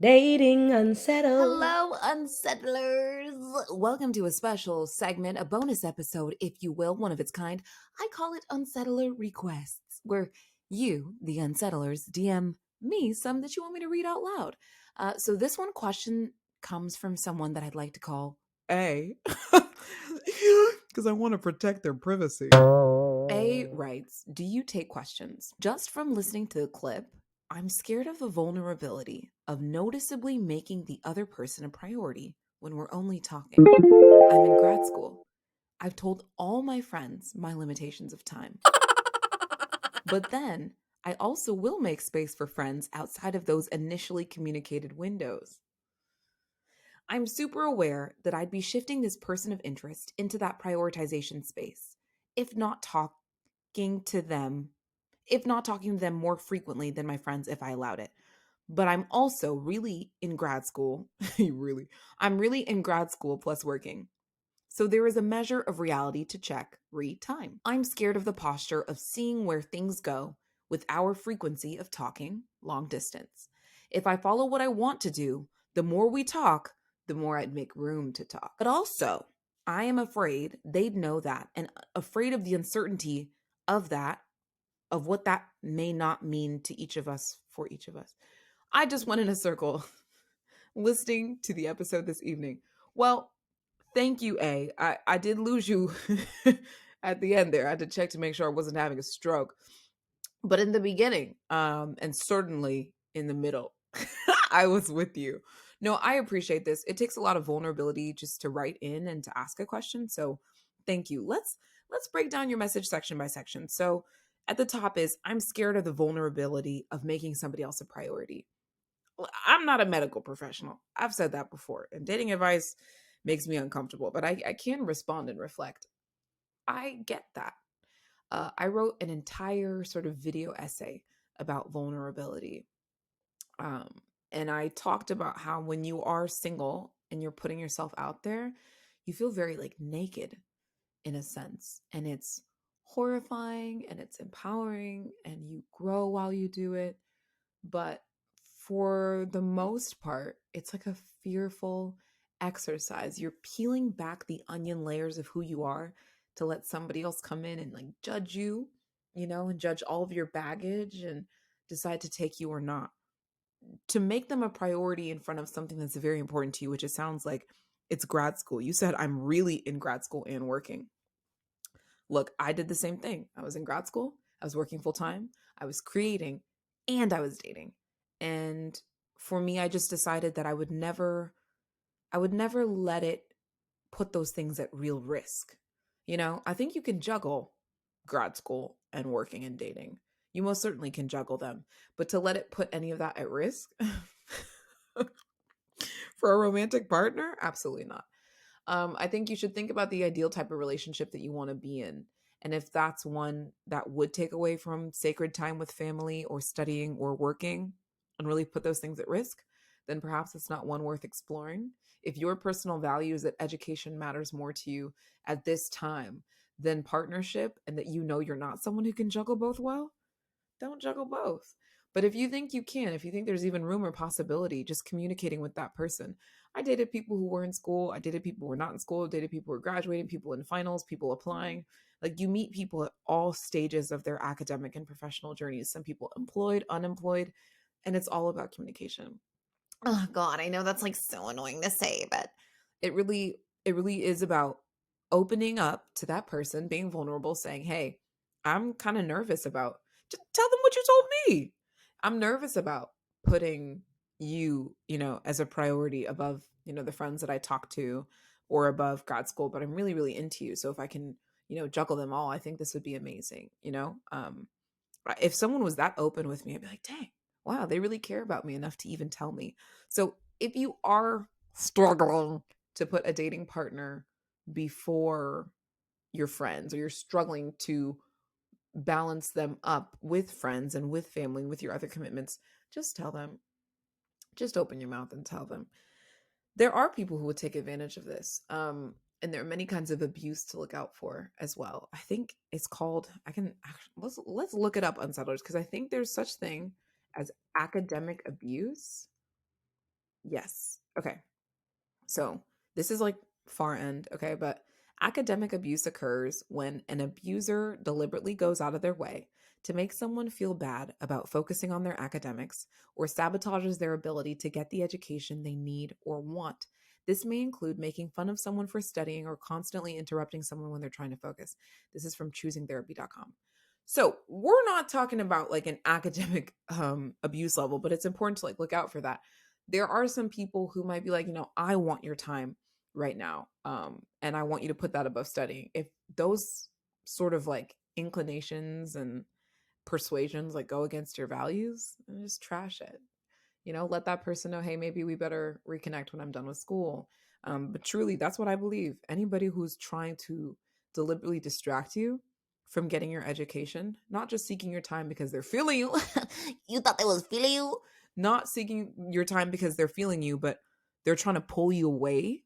Dating unsettled. Hello, Unsettlers! Welcome to a special segment, a bonus episode, if you will, one of its kind. I call it Unsettler Requests, where you, the Unsettlers, DM me some that you want me to read out loud. So this one question comes from someone that I'd like to call A, because I want to protect their privacy. A writes, do you take questions? Just from listening to the clip, I'm scared of the vulnerability of noticeably making the other person a priority when we're only talking. I'm in grad school. I've told all my friends my limitations of time. But then I also will make space for friends outside of those initially communicated windows. I'm super aware that I'd be shifting this person of interest into that prioritization space, if not talking to them if not talking to them more frequently than my friends if I allowed it. But I'm also really in grad school. I'm really in grad school plus working. So there is a measure of reality to check time. I'm scared of the posture of seeing where things go with our frequency of talking long distance. If I follow what I want to do, the more we talk, the more I'd make room to talk. But also, I am afraid they'd know that and afraid of the uncertainty of that of what that may not mean to each of us for each of us. I just went in a circle listening to the episode this evening. Well, thank you, A. I did lose you at the end there. I had to check to make sure I wasn't having a stroke. But in the beginning, and certainly in the middle, I was with you. No, I appreciate this. It takes a lot of vulnerability just to write in and to ask a question. So thank you. Let's break down your message section by section. So at the top is I'm scared of the vulnerability of making somebody else a priority. Well, I'm not a medical professional. I've said that before. And dating advice makes me uncomfortable, but I can respond and reflect. I get that. I wrote an entire sort of video essay about vulnerability. Um, and I talked about how when you are single and you're putting yourself out there, you feel very like naked in a sense. And it's horrifying and it's empowering and you grow while you do it. But for the most part, it's like a fearful exercise. You're peeling back the onion layers of who you are to let somebody else come in and like judge you, and judge all of your baggage and decide to take you or not. To make them a priority in front of something that's very important to you, which it sounds like it's grad school. You said I'm really in grad school and working. Look, I did the same thing. I was in grad school, I was working full time, I was creating, and I was dating. And for me, I just decided that I would never let it put those things at real risk. I think you can juggle grad school and working and dating. You most certainly can juggle them, but to let it put any of that at risk for a romantic partner, absolutely not. I think you should think about the ideal type of relationship that you want to be in. And if that's one that would take away from sacred time with family or studying or working and really put those things at risk, then perhaps it's not one worth exploring. If your personal value is that education matters more to you at this time than partnership and that you're not someone who can juggle both well, don't juggle both. But if you think you can, if you think there's even room or possibility, just communicating with that person. I dated people who were in school. I dated people who were not in school. I dated people who were graduating, people in finals, people applying. Like you meet people at all stages of their academic and professional journeys. Some people employed, unemployed, and it's all about communication. Oh God, I know that's like so annoying to say, but it really is about opening up to that person, being vulnerable, saying, "Hey, I'm kind of nervous about." Just tell them what you told me. I'm nervous about putting you, as a priority above, the friends that I talk to or above grad school, but I'm really, really into you. So if I can, juggle them all, I think this would be amazing. If someone was that open with me, I'd be like, dang, wow, they really care about me enough to even tell me. So if you are struggling to put a dating partner before your friends, or you're struggling to balance them up with friends and with family and with your other commitments, just tell them. Just open your mouth and tell them. There are people who would take advantage of this. And there are many kinds of abuse to look out for as well. I think it's called, I can actually, let's look it up, Unsettlers, because I think there's such thing as academic abuse. Yes. Okay. So this is like far end, okay? But academic abuse occurs when an abuser deliberately goes out of their way to make someone feel bad about focusing on their academics or sabotages their ability to get the education they need or want. This may include making fun of someone for studying or constantly interrupting someone when they're trying to focus. This is from choosingtherapy.com. So, we're not talking about like an academic abuse level, but it's important to like look out for that. There are some people who might be like, I want your time right now, and I want you to put that above studying. If those sort of like inclinations and persuasions like go against your values, just trash it. Let that person know, hey, maybe we better reconnect when I'm done with school. But truly, that's what I believe. Anybody who's trying to deliberately distract you from getting your education, not just seeking your time because they're feeling you. You thought they was feeling you? Not seeking your time because they're feeling you, but they're trying to pull you away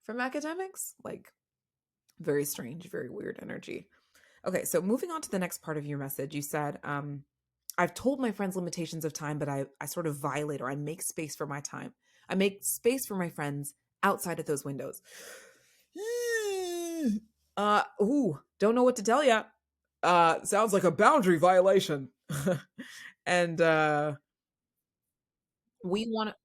from academics. Like, very strange, very weird energy. Okay, so moving on to the next part of your message, you said, I've told my friends limitations of time, but I sort of violate or I make space for my time. I make space for my friends outside of those windows. Don't know what to tell you. Sounds like a boundary violation. And we want to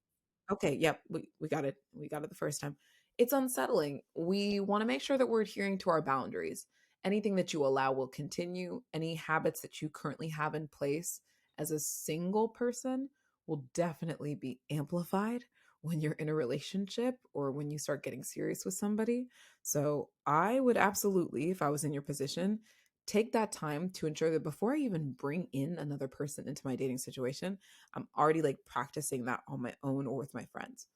Okay, yep, we got it. We got it the first time. It's unsettling. We want to make sure that we're adhering to our boundaries. Anything that you allow will continue. Any habits that you currently have in place as a single person will definitely be amplified when you're in a relationship or when you start getting serious with somebody. So, I would absolutely, if I was in your position, take that time to ensure that before I even bring in another person into my dating situation, I'm already like practicing that on my own or with my friends.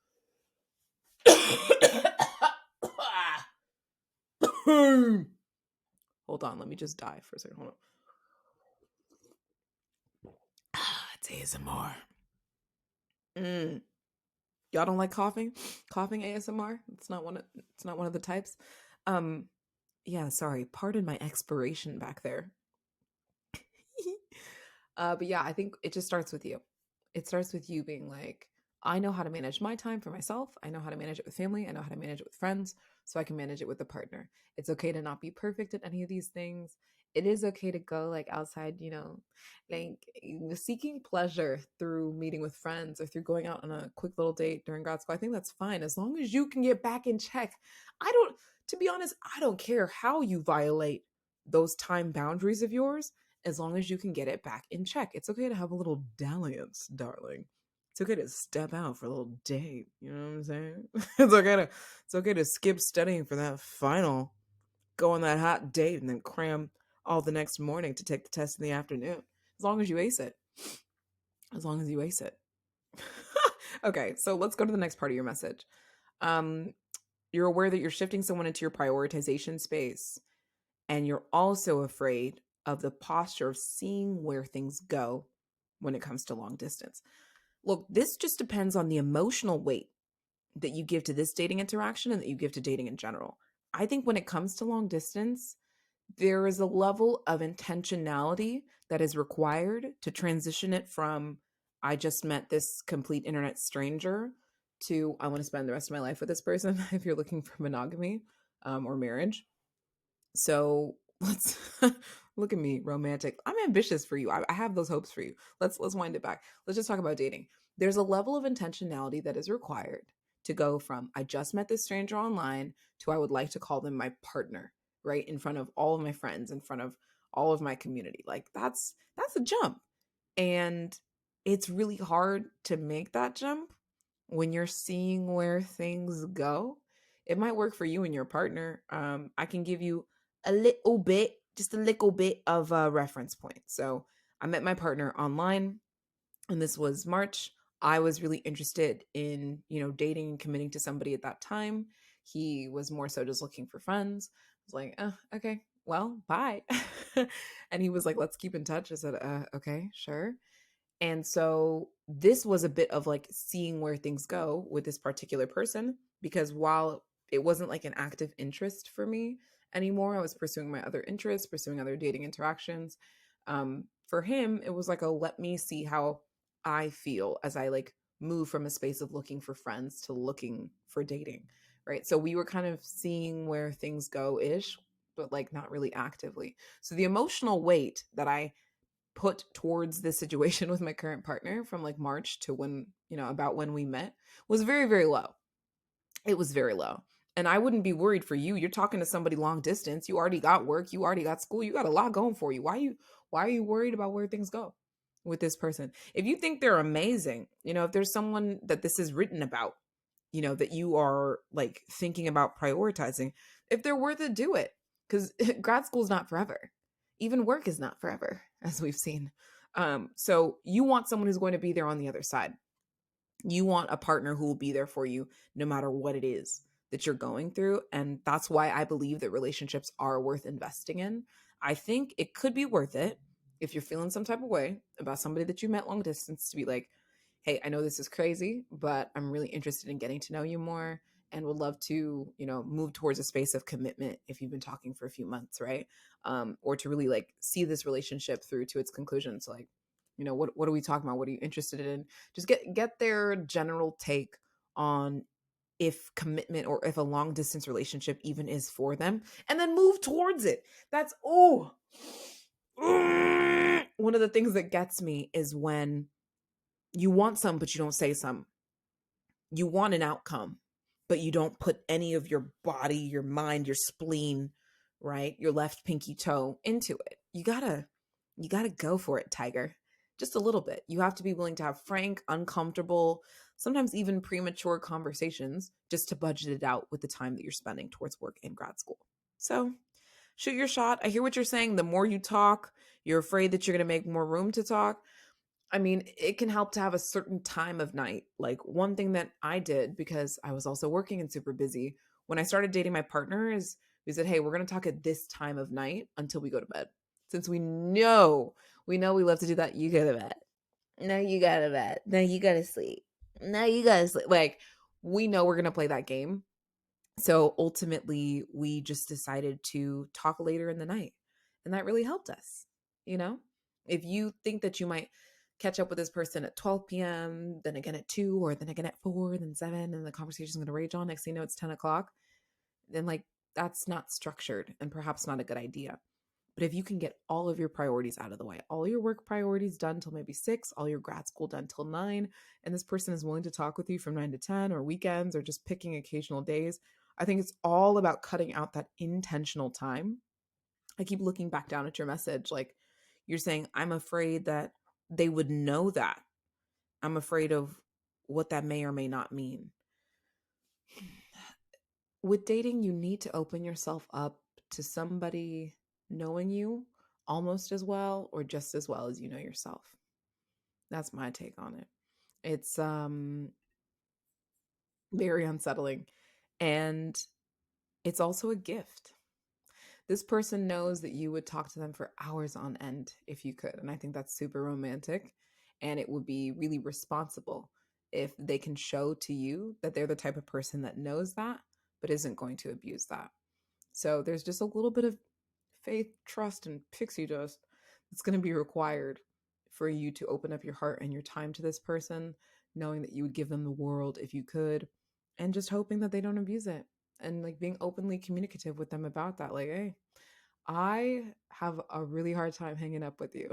Hold on, let me just die for a second. Hold on. It's ASMR. Y'all don't like coughing? Coughing ASMR? It's not one of the types. Um, yeah, sorry. Pardon my expiration back there. But yeah, I think it just starts with you. It starts with you being like, I know how to manage my time for myself. I know how to manage it with family. I know how to manage it with friends. So I can manage it with a partner. It's okay to not be perfect at any of these things. It is okay to go like outside, like seeking pleasure through meeting with friends or through going out on a quick little date during grad school. I think that's fine as long as you can get back in check. To be honest, I don't care how you violate those time boundaries of yours as long as you can get it back in check. It's okay to have a little dalliance, darling. It's okay to step out for a little date. You know what I'm saying? It's okay to skip studying for that final, go on that hot date, and then cram all the next morning to take the test in the afternoon. As long as you ace it. As long as you ace it. Okay, so let's go to the next part of your message. Um, you're aware that you're shifting someone into your prioritization space, and you're also afraid of the posture of seeing where things go when it comes to long distance. Look, this just depends on the emotional weight that you give to this dating interaction and that you give to dating in general. I think when it comes to long distance, there is a level of intentionality that is required to transition it from I just met this complete internet stranger to I want to spend the rest of my life with this person if you're looking for monogamy or marriage. So let's look at me, romantic. I'm ambitious for you. I have those hopes for you. Let's wind it back. Let's just talk about dating. There's a level of intentionality that is required to go from I just met this stranger online to I would like to call them my partner, right? In front of all of my friends, in front of all of my community. Like that's a jump. And it's really hard to make that jump when you're seeing where things go. It might work for you and your partner. I can give you a little bit, just a little bit of a reference point. So I met my partner online, and this was March. I was really interested in, dating and committing to somebody at that time. He was more so just looking for friends. I was like, oh, okay, well, bye. And he was like, let's keep in touch. I said, okay, sure. And so this was a bit of like seeing where things go with this particular person because while it wasn't like an active interest for me anymore, I was pursuing my other interests, pursuing other dating interactions. For him, it was like a let me see how I feel as I like move from a space of looking for friends to looking for dating, right? So we were kind of seeing where things go ish, but like not really actively. So the emotional weight that I put towards this situation with my current partner from like March to when, about when we met was very, very low. It was very low. And I wouldn't be worried for you. You're talking to somebody long distance. You already got work, you already got school, you got a lot going for you. Why are you worried about where things go with this person? If you think they're amazing, if there's someone that this is written about, that you are like thinking about prioritizing, if they're worth it, do it. Cuz grad school is not forever. Even work is not forever, as we've seen. So you want someone who's going to be there on the other side. You want a partner who will be there for you no matter what it is that you're going through. And that's why I believe that relationships are worth investing in. I think it could be worth it if you're feeling some type of way about somebody that you met long distance to be like, hey, I know this is crazy, but I'm really interested in getting to know you more and would love to, move towards a space of commitment if you've been talking for a few months, right? Or to really like see this relationship through to its conclusion. So like, what are we talking about? What are you interested in? Just get their general take on if commitment or if a long distance relationship even is for them, and then move towards it. That's one of the things that gets me is when you want some but you don't say some. You want an outcome but you don't put any of your body, your mind, your spleen, right, your left pinky toe into it. You gotta go for it, tiger. Just a little bit. You have to be willing to have frank, uncomfortable, sometimes even premature conversations just to budget it out with the time that you're spending towards work and grad school. So shoot your shot. I hear what you're saying. The more you talk, you're afraid that you're going to make more room to talk. I mean, it can help to have a certain time of night. Like one thing that I did because I was also working and super busy when I started dating my partner is we said, "Hey, we're going to talk at this time of night until we go to bed." Since we know we love to do that. You go to bed. No, you go to bed. No, you go to sleep. No, you go to sleep. Like we know we're going to play that game. So ultimately, we just decided to talk later in the night. And that really helped us. You know, if you think that you might catch up with this person at 12 p.m., then again at 2, or then again at 4, then 7, and the conversation's going to rage on. Next thing you know, it's 10 o'clock. Then, like, that's not structured and perhaps not a good idea. But if you can get all of your priorities out of the way, all your work priorities done till maybe 6, all your grad school done till 9, and this person is willing to talk with you from 9 to 10 or weekends or just picking occasional days, I think it's all about cutting out that intentional time. I keep looking back down at your message. Like you're saying, I'm afraid that they would know that. I'm afraid of what that may or may not mean. With dating, you need to open yourself up to somebody knowing you almost as well or just as well as you know yourself. That's my take on it. It's very unsettling and it's also a gift. This person knows that you would talk to them for hours on end if you could, and I think that's super romantic, and it would be really responsible if they can show to you that they're the type of person that knows that but isn't going to abuse that. So there's just a little bit of faith, trust, and pixie dust that's going to be required for you to open up your heart and your time to this person, knowing that you would give them the world if you could, and just hoping that they don't abuse it. And like being openly communicative with them about that. Like, hey, I have a really hard time hanging up with you,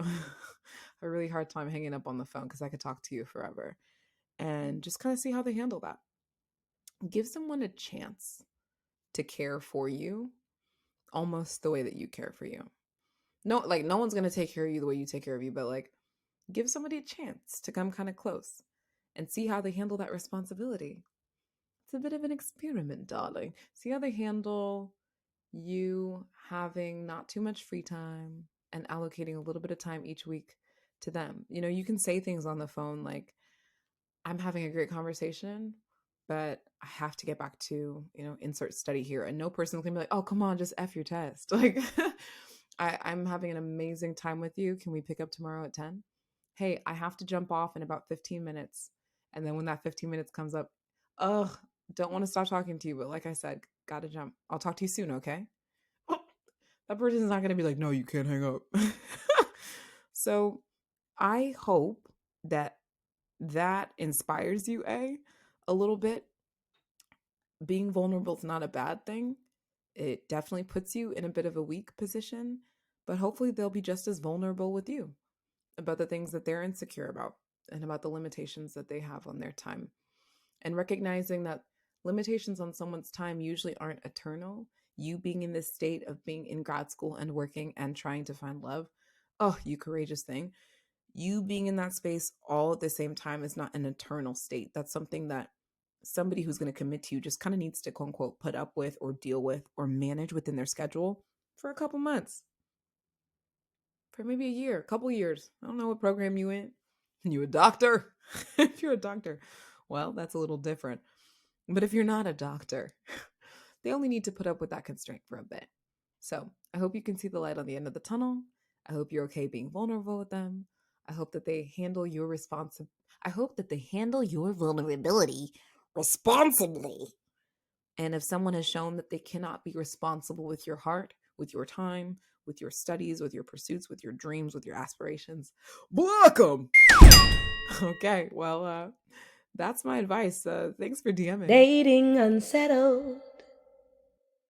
a really hard time hanging up on the phone because I could talk to you forever. And just kind of see how they handle that. Give someone a chance to care for you almost the way that you care for you. No, like no one's gonna take care of you the way you take care of you, but like give somebody a chance to come kind of close and see how they handle that responsibility. It's a bit of an experiment, darling. See how they handle you having not too much free time and allocating a little bit of time each week to them. You can say things on the phone like, I'm having a great conversation, but I have to get back to, insert study here. And no person's gonna be like, oh, come on, just F your test. Like, I'm having an amazing time with you. Can we pick up tomorrow at 10? Hey, I have to jump off in about 15 minutes. And then when that 15 minutes comes up, ugh, don't want to stop talking to you. But like I said, gotta jump. I'll talk to you soon, okay? That person's not gonna be like, no, you can't hang up. So I hope that that inspires you, a little bit. Being vulnerable is not a bad thing. It definitely puts you in a bit of a weak position, but hopefully they'll be just as vulnerable with you about the things that they're insecure about and about the limitations that they have on their time. And recognizing that limitations on someone's time usually aren't eternal. You being in this state of being in grad school and working and trying to find love, oh, you courageous thing. You being in that space all at the same time is not an eternal state. That's something that somebody who's going to commit to you just kind of needs to quote unquote put up with or deal with or manage within their schedule for a couple months, for maybe a year, a couple years. I don't know what program you in. You a doctor? If you're a doctor, well, that's a little different. But if you're not a doctor, they only need to put up with that constraint for a bit. So I hope you can see the light on the end of the tunnel. I hope you're okay being vulnerable with them. I hope that they handle your I hope that they handle your vulnerability responsibly. And if someone has shown that they cannot be responsible with your heart, with your time, with your studies, with your pursuits, with your dreams, with your aspirations, block them. Okay, well, that's my advice. Thanks for DMing. Dating unsettled.